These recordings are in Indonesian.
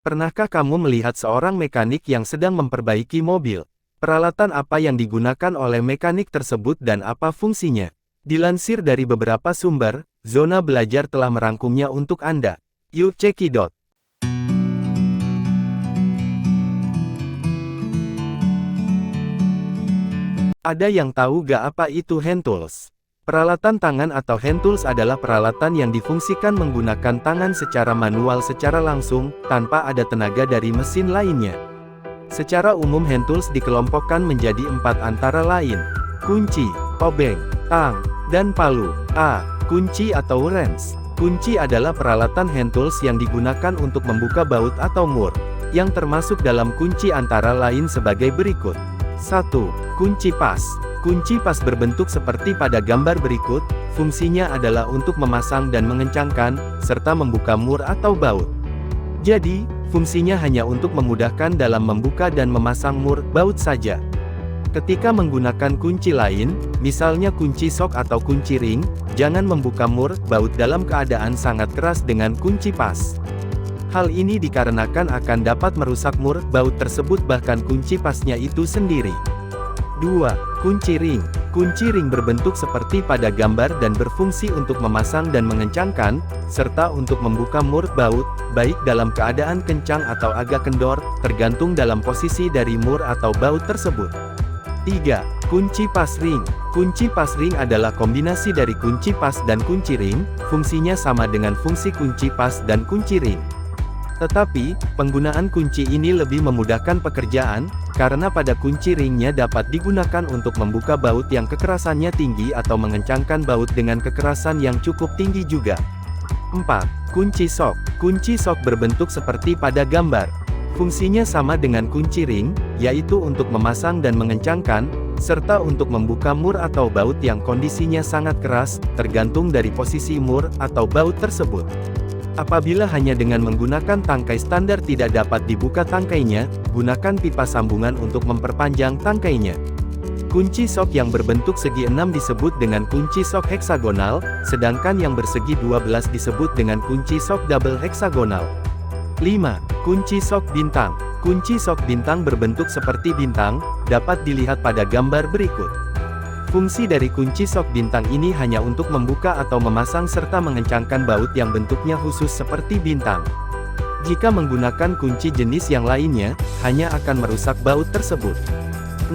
Pernahkah kamu melihat seorang mekanik yang sedang memperbaiki mobil? Peralatan apa yang digunakan oleh mekanik tersebut dan apa fungsinya? Dilansir dari beberapa sumber, Zona Belajar telah merangkumnya untuk Anda. Yuk cekidot! Ada yang tahu gak apa itu hand tools? Peralatan tangan atau hand tools adalah peralatan yang difungsikan menggunakan tangan secara manual secara langsung, tanpa ada tenaga dari mesin lainnya. Secara umum hand tools dikelompokkan menjadi 4 antara lain: kunci, obeng, tang, dan palu. A. Kunci atau wrench. Kunci adalah peralatan hand tools yang digunakan untuk membuka baut atau mur, yang termasuk dalam kunci antara lain sebagai berikut. 1. Kunci pas. Kunci pas berbentuk seperti pada gambar berikut, fungsinya adalah untuk memasang dan mengencangkan, serta membuka mur atau baut. Jadi, fungsinya hanya untuk memudahkan dalam membuka dan memasang mur, baut saja. Ketika menggunakan kunci lain, misalnya kunci sok atau kunci ring, jangan membuka mur, baut dalam keadaan sangat keras dengan kunci pas. Hal ini dikarenakan akan dapat merusak mur, baut tersebut bahkan kunci pasnya itu sendiri. 2. Kunci ring. Kunci ring berbentuk seperti pada gambar dan berfungsi untuk memasang dan mengencangkan, serta untuk membuka mur, baut, baik dalam keadaan kencang atau agak kendor, tergantung dalam posisi dari mur atau baut tersebut. 3. Kunci pas ring. Kunci pas ring adalah kombinasi dari kunci pas dan kunci ring, fungsinya sama dengan fungsi kunci pas dan kunci ring. Tetapi, penggunaan kunci ini lebih memudahkan pekerjaan, karena pada kunci ringnya dapat digunakan untuk membuka baut yang kekerasannya tinggi atau mengencangkan baut dengan kekerasan yang cukup tinggi juga. 4. Kunci sok. Kunci sok berbentuk seperti pada gambar. Fungsinya sama dengan kunci ring, yaitu untuk memasang dan mengencangkan, serta untuk membuka mur atau baut yang kondisinya sangat keras, tergantung dari posisi mur atau baut tersebut. Apabila hanya dengan menggunakan tangkai standar tidak dapat dibuka tangkainya, gunakan pipa sambungan untuk memperpanjang tangkainya. Kunci sok yang berbentuk segi 6 disebut dengan kunci sok heksagonal, sedangkan yang bersegi 12 disebut dengan kunci sok double heksagonal. 5. Kunci sok bintang. Kunci sok bintang berbentuk seperti bintang, dapat dilihat pada gambar berikut. Fungsi dari kunci sok bintang ini hanya untuk membuka atau memasang serta mengencangkan baut yang bentuknya khusus seperti bintang. Jika menggunakan kunci jenis yang lainnya, hanya akan merusak baut tersebut. 6.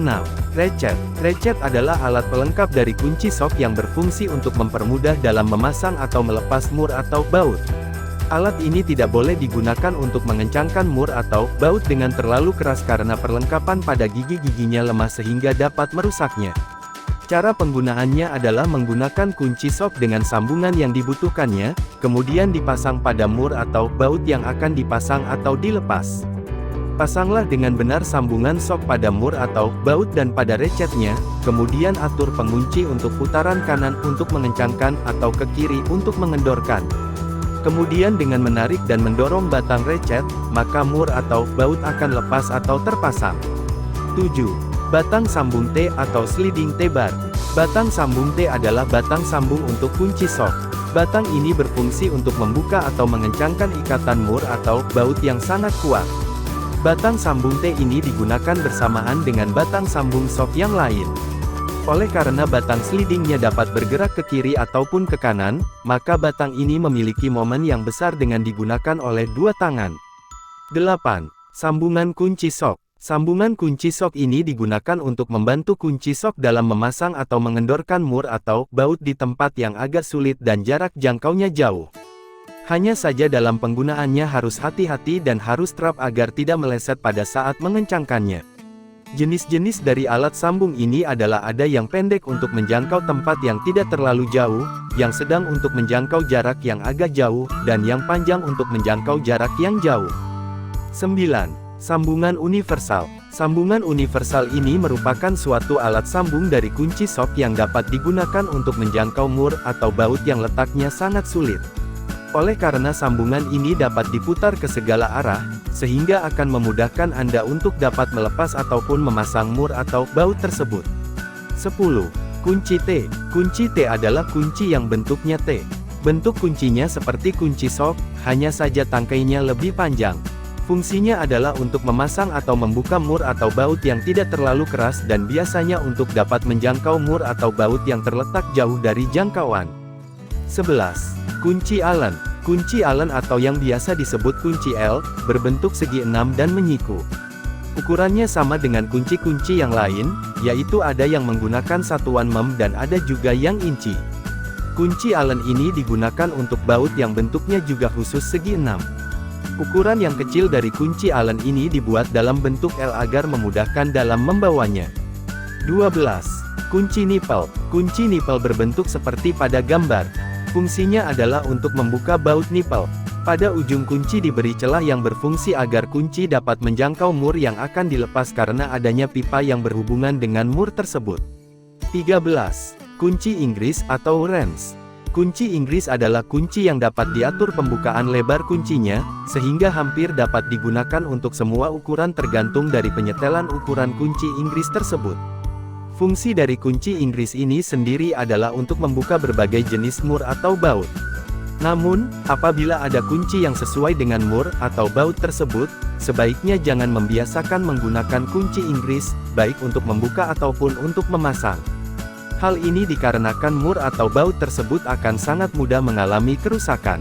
Recet. Recet adalah alat pelengkap dari kunci sok yang berfungsi untuk mempermudah dalam memasang atau melepas mur atau baut. Alat ini tidak boleh digunakan untuk mengencangkan mur atau baut dengan terlalu keras karena perlengkapan pada gigi-giginya lemah sehingga dapat merusaknya. Cara penggunaannya adalah menggunakan kunci sok dengan sambungan yang dibutuhkannya, kemudian dipasang pada mur atau baut yang akan dipasang atau dilepas. Pasanglah dengan benar sambungan sok pada mur atau baut dan pada recetnya, kemudian atur pengunci untuk putaran kanan untuk mengencangkan atau ke kiri untuk mengendorkan. Kemudian dengan menarik dan mendorong batang recet, maka mur atau baut akan lepas atau terpasang. 7. Batang sambung T atau sliding T-bar. Batang sambung T adalah batang sambung untuk kunci sok. Batang ini berfungsi untuk membuka atau mengencangkan ikatan mur atau baut yang sangat kuat. Batang sambung T ini digunakan bersamaan dengan batang sambung sok yang lain. Oleh karena batang slidingnya dapat bergerak ke kiri ataupun ke kanan, maka batang ini memiliki momen yang besar dengan digunakan oleh dua tangan. 8. Sambungan kunci sok. Sambungan kunci sok ini digunakan untuk membantu kunci sok dalam memasang atau mengendorkan mur atau baut di tempat yang agak sulit dan jarak jangkaunya jauh. Hanya saja dalam penggunaannya harus hati-hati dan harus terap agar tidak meleset pada saat mengencangkannya. Jenis-jenis dari alat sambung ini adalah ada yang pendek untuk menjangkau tempat yang tidak terlalu jauh, yang sedang untuk menjangkau jarak yang agak jauh, dan yang panjang untuk menjangkau jarak yang jauh. 9. Sambungan universal. Sambungan universal ini merupakan suatu alat sambung dari kunci sok yang dapat digunakan untuk menjangkau mur atau baut yang letaknya sangat sulit. Oleh karena sambungan ini dapat diputar ke segala arah, sehingga akan memudahkan Anda untuk dapat melepas ataupun memasang mur atau baut tersebut. 10. Kunci T. Kunci T adalah kunci yang bentuknya T. Bentuk kuncinya seperti kunci sok, hanya saja tangkainya lebih panjang. Fungsinya adalah untuk memasang atau membuka mur atau baut yang tidak terlalu keras dan biasanya untuk dapat menjangkau mur atau baut yang terletak jauh dari jangkauan. 11. Kunci Allen. Kunci Allen atau yang biasa disebut kunci L, berbentuk segi 6 dan menyiku. Ukurannya sama dengan kunci-kunci yang lain, yaitu ada yang menggunakan satuan mm dan ada juga yang inci. Kunci Allen ini digunakan untuk baut yang bentuknya juga khusus segi 6. Ukuran yang kecil dari kunci Allen ini dibuat dalam bentuk L agar memudahkan dalam membawanya. 12. Kunci nipple. Kunci nipple berbentuk seperti pada gambar. Fungsinya adalah untuk membuka baut nipple. Pada ujung kunci diberi celah yang berfungsi agar kunci dapat menjangkau mur yang akan dilepas karena adanya pipa yang berhubungan dengan mur tersebut. 13. Kunci Inggris atau wrench. Kunci Inggris adalah kunci yang dapat diatur pembukaan lebar kuncinya, sehingga hampir dapat digunakan untuk semua ukuran tergantung dari penyetelan ukuran kunci Inggris tersebut. Fungsi dari kunci Inggris ini sendiri adalah untuk membuka berbagai jenis mur atau baut. Namun, apabila ada kunci yang sesuai dengan mur atau baut tersebut, sebaiknya jangan membiasakan menggunakan kunci Inggris, baik untuk membuka ataupun untuk memasang. Hal ini dikarenakan mur atau baut tersebut akan sangat mudah mengalami kerusakan.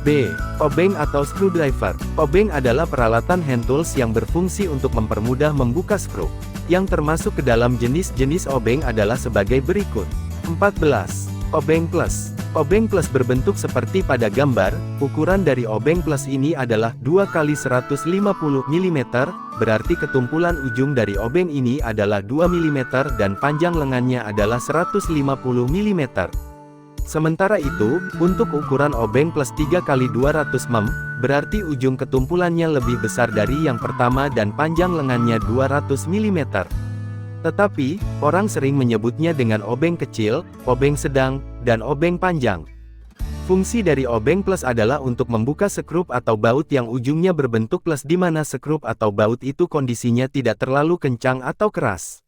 B. Obeng atau screwdriver. Obeng adalah peralatan hand tools yang berfungsi untuk mempermudah membuka skru. Yang termasuk ke dalam jenis-jenis obeng adalah sebagai berikut. 14. Obeng plus. Obeng plus berbentuk seperti pada gambar. Ukuran dari obeng plus ini adalah 2x150 mm, berarti ketumpulan ujung dari obeng ini adalah 2 mm dan panjang lengannya adalah 150 mm. Sementara itu, untuk ukuran obeng plus 3x200 mm, berarti ujung ketumpulannya lebih besar dari yang pertama dan panjang lengannya 200 mm. Tetapi, orang sering menyebutnya dengan obeng kecil, obeng sedang, dan obeng panjang. Fungsi dari obeng plus adalah untuk membuka skrup atau baut yang ujungnya berbentuk plus di mana skrup atau baut itu kondisinya tidak terlalu kencang atau keras.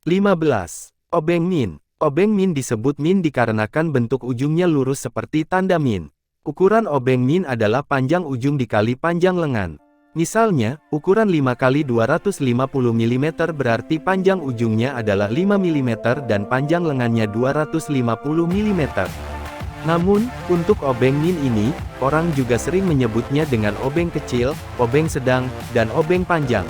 15. Obeng min. Obeng min disebut min dikarenakan bentuk ujungnya lurus seperti tanda min. Ukuran obeng min adalah panjang ujung dikali panjang lengan. Misalnya, ukuran 5x250 mm berarti panjang ujungnya adalah 5 mm dan panjang lengannya 250 mm. Namun, untuk obeng min ini, orang juga sering menyebutnya dengan obeng kecil, obeng sedang, dan obeng panjang.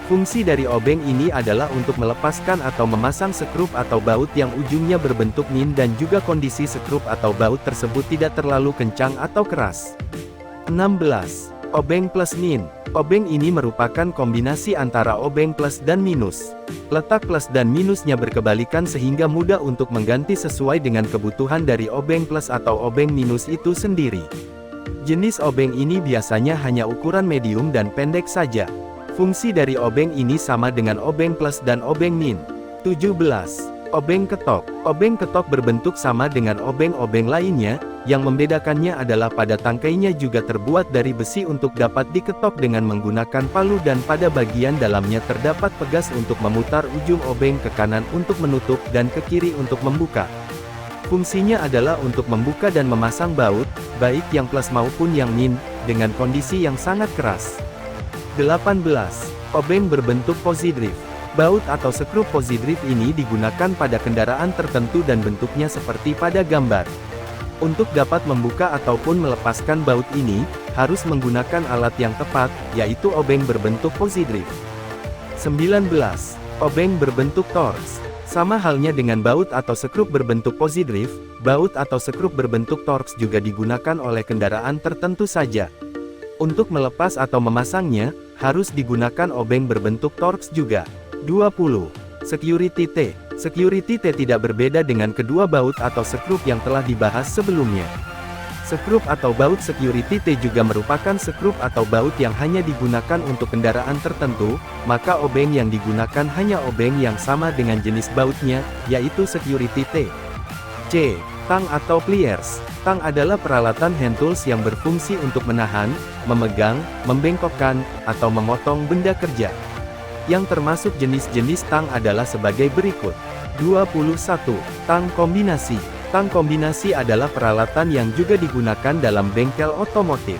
Fungsi dari obeng ini adalah untuk melepaskan atau memasang skrup atau baut yang ujungnya berbentuk min dan juga kondisi skrup atau baut tersebut tidak terlalu kencang atau keras. 16. Obeng plus min. Obeng ini merupakan kombinasi antara obeng plus dan minus. Letak plus dan minusnya berkebalikan sehingga mudah untuk mengganti sesuai dengan kebutuhan dari obeng plus atau obeng minus itu sendiri. Jenis obeng ini biasanya hanya ukuran medium dan pendek saja. Fungsi dari obeng ini sama dengan obeng plus dan obeng min. 17. Obeng ketok. Obeng ketok berbentuk sama dengan obeng-obeng lainnya, yang membedakannya adalah pada tangkainya juga terbuat dari besi untuk dapat diketok dengan menggunakan palu dan pada bagian dalamnya terdapat pegas untuk memutar ujung obeng ke kanan untuk menutup dan ke kiri untuk membuka. Fungsinya adalah untuk membuka dan memasang baut, baik yang plus maupun yang min, dengan kondisi yang sangat keras. 18. Obeng berbentuk pozidrift. Baut atau skrup pozidrift ini digunakan pada kendaraan tertentu dan bentuknya seperti pada gambar. Untuk dapat membuka ataupun melepaskan baut ini, harus menggunakan alat yang tepat, yaitu obeng berbentuk pozidrift. 19. Obeng berbentuk Torx. Sama halnya dengan baut atau skrup berbentuk pozidrift, baut atau skrup berbentuk Torx juga digunakan oleh kendaraan tertentu saja. Untuk melepas atau memasangnya, harus digunakan obeng berbentuk Torx juga. 20. Security T. Security T tidak berbeda dengan kedua baut atau skrup yang telah dibahas sebelumnya. Skrup atau baut security T juga merupakan skrup atau baut yang hanya digunakan untuk kendaraan tertentu, maka obeng yang digunakan hanya obeng yang sama dengan jenis bautnya, yaitu security T. C. Tang atau pliers. Tang adalah peralatan hand tools yang berfungsi untuk menahan, memegang, membengkokkan, atau memotong benda kerja. Yang termasuk jenis-jenis tang adalah sebagai berikut. 21. Tang kombinasi. Tang kombinasi adalah peralatan yang juga digunakan dalam bengkel otomotif.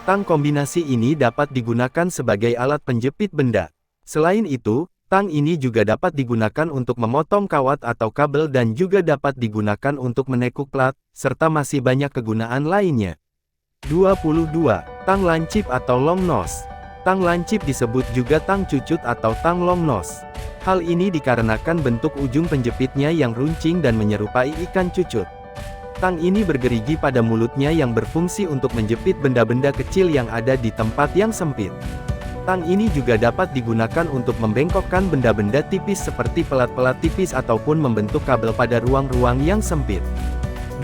Tang kombinasi ini dapat digunakan sebagai alat penjepit benda. Selain itu, tang ini juga dapat digunakan untuk memotong kawat atau kabel dan juga dapat digunakan untuk menekuk plat, serta masih banyak kegunaan lainnya. 22. Tang lancip atau long nose. Tang lancip disebut juga tang cucut atau tang long nose. Hal ini dikarenakan bentuk ujung penjepitnya yang runcing dan menyerupai ikan cucut. Tang ini bergerigi pada mulutnya yang berfungsi untuk menjepit benda-benda kecil yang ada di tempat yang sempit. Tang ini juga dapat digunakan untuk membengkokkan benda-benda tipis seperti pelat-pelat tipis ataupun membentuk kabel pada ruang-ruang yang sempit.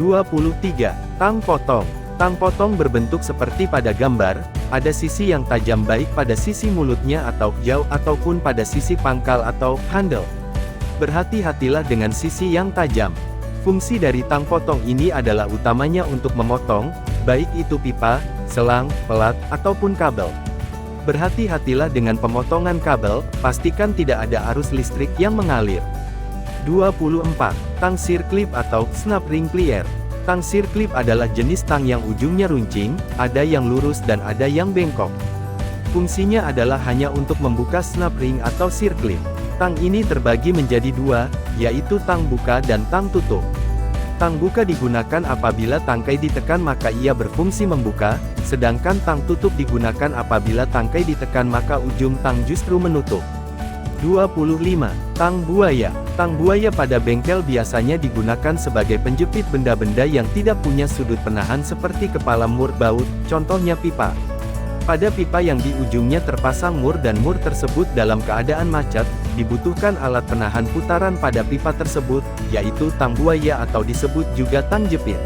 23. Tang potong. Tang potong berbentuk seperti pada gambar, ada sisi yang tajam baik pada sisi mulutnya atau jauh ataupun pada sisi pangkal atau handle. Berhati-hatilah dengan sisi yang tajam. Fungsi dari tang potong ini adalah utamanya untuk memotong, baik itu pipa, selang, pelat, ataupun kabel. Berhati-hatilah dengan pemotongan kabel, pastikan tidak ada arus listrik yang mengalir. 24. Tang sirklip atau snap ring plier. Tang sirklip adalah jenis tang yang ujungnya runcing, ada yang lurus dan ada yang bengkok. Fungsinya adalah hanya untuk membuka snap ring atau sirklip. Tang ini terbagi menjadi dua, yaitu tang buka dan tang tutup. Tang buka digunakan apabila tangkai ditekan maka ia berfungsi membuka, sedangkan tang tutup digunakan apabila tangkai ditekan maka ujung tang justru menutup. 25. Tang buaya. Tang buaya pada bengkel biasanya digunakan sebagai penjepit benda-benda yang tidak punya sudut penahan seperti kepala mur baut, contohnya pipa. Pada pipa yang di ujungnya terpasang mur dan mur tersebut dalam keadaan macet, dibutuhkan alat penahan putaran pada pipa tersebut, yaitu tang buaya atau disebut juga tang jepit.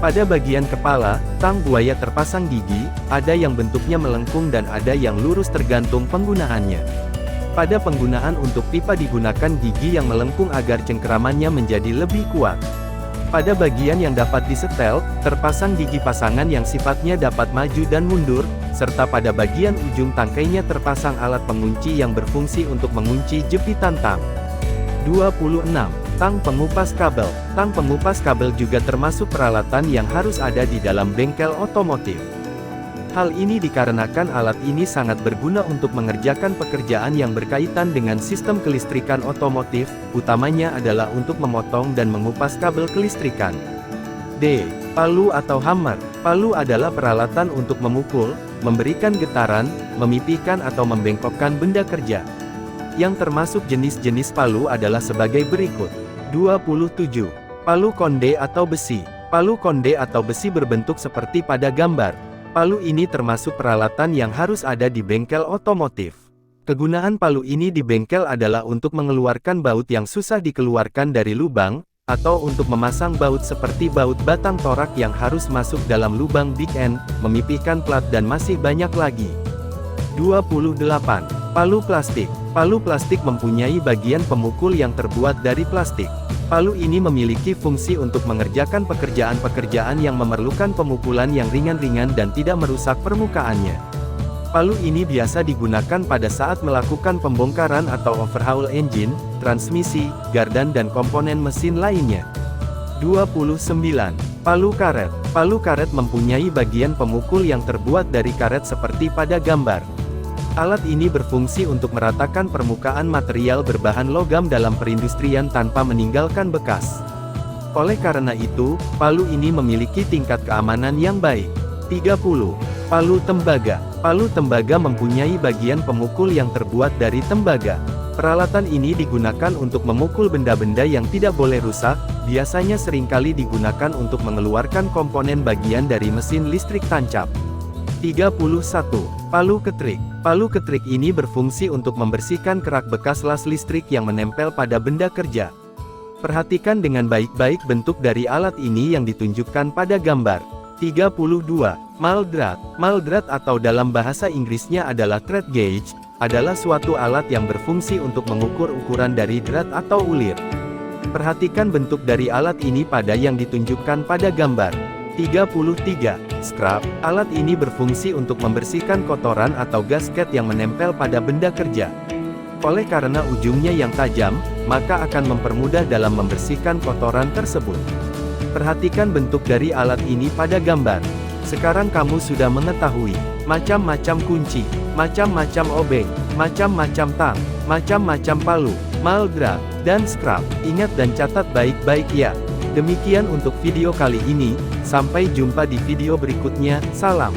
Pada bagian kepala, tang buaya terpasang gigi, ada yang bentuknya melengkung dan ada yang lurus tergantung penggunaannya. Pada penggunaan untuk pipa digunakan gigi yang melengkung agar cengkeramannya menjadi lebih kuat. Pada bagian yang dapat disetel, terpasang gigi pasangan yang sifatnya dapat maju dan mundur, serta pada bagian ujung tangkainya terpasang alat pengunci yang berfungsi untuk mengunci jepitan tang. 26. Tang pengupas kabel. Tang pengupas kabel juga termasuk peralatan yang harus ada di dalam bengkel otomotif. Hal ini dikarenakan alat ini sangat berguna untuk mengerjakan pekerjaan yang berkaitan dengan sistem kelistrikan otomotif, utamanya adalah untuk memotong dan mengupas kabel kelistrikan. D. Palu atau hammer. Palu adalah peralatan untuk memukul, memberikan getaran, memipihkan atau membengkokkan benda kerja. Yang termasuk jenis-jenis palu adalah sebagai berikut. 27. Palu konde atau besi. Palu konde atau besi berbentuk seperti pada gambar. Palu ini termasuk peralatan yang harus ada di bengkel otomotif. Kegunaan palu ini di bengkel adalah untuk mengeluarkan baut yang susah dikeluarkan dari lubang, atau untuk memasang baut seperti baut batang torak yang harus masuk dalam lubang big end, memipihkan plat dan masih banyak lagi. 28. Palu plastik. Palu plastik mempunyai bagian pemukul yang terbuat dari plastik. Palu ini memiliki fungsi untuk mengerjakan pekerjaan-pekerjaan yang memerlukan pemukulan yang ringan-ringan dan tidak merusak permukaannya. Palu ini biasa digunakan pada saat melakukan pembongkaran atau overhaul engine, transmisi, gardan dan komponen mesin lainnya. 29. Palu karet. Palu karet mempunyai bagian pemukul yang terbuat dari karet seperti pada gambar. Alat ini berfungsi untuk meratakan permukaan material berbahan logam dalam perindustrian tanpa meninggalkan bekas. Oleh karena itu, palu ini memiliki tingkat keamanan yang baik. 30. Palu tembaga. Palu tembaga mempunyai bagian pemukul yang terbuat dari tembaga. Peralatan ini digunakan untuk memukul benda-benda yang tidak boleh rusak, biasanya seringkali digunakan untuk mengeluarkan komponen bagian dari mesin listrik tancap. 31. Palu ketrik. Palu ketrik ini berfungsi untuk membersihkan kerak bekas las listrik yang menempel pada benda kerja. Perhatikan dengan baik-baik bentuk dari alat ini yang ditunjukkan pada gambar. 32. Maldrat. Maldrat atau dalam bahasa Inggrisnya adalah thread gauge, adalah suatu alat yang berfungsi untuk mengukur ukuran dari drat atau ulir. Perhatikan bentuk dari alat ini pada yang ditunjukkan pada gambar. 33. Scrub. Alat ini berfungsi untuk membersihkan kotoran atau gasket yang menempel pada benda kerja. Oleh karena ujungnya yang tajam, maka akan mempermudah dalam membersihkan kotoran tersebut. Perhatikan bentuk dari alat ini pada gambar. Sekarang kamu sudah mengetahui macam-macam kunci, macam-macam obeng, macam-macam tang, macam-macam palu, maldra, dan scrap. Ingat dan catat baik-baik ya. Demikian untuk video kali ini, sampai jumpa di video berikutnya, salam.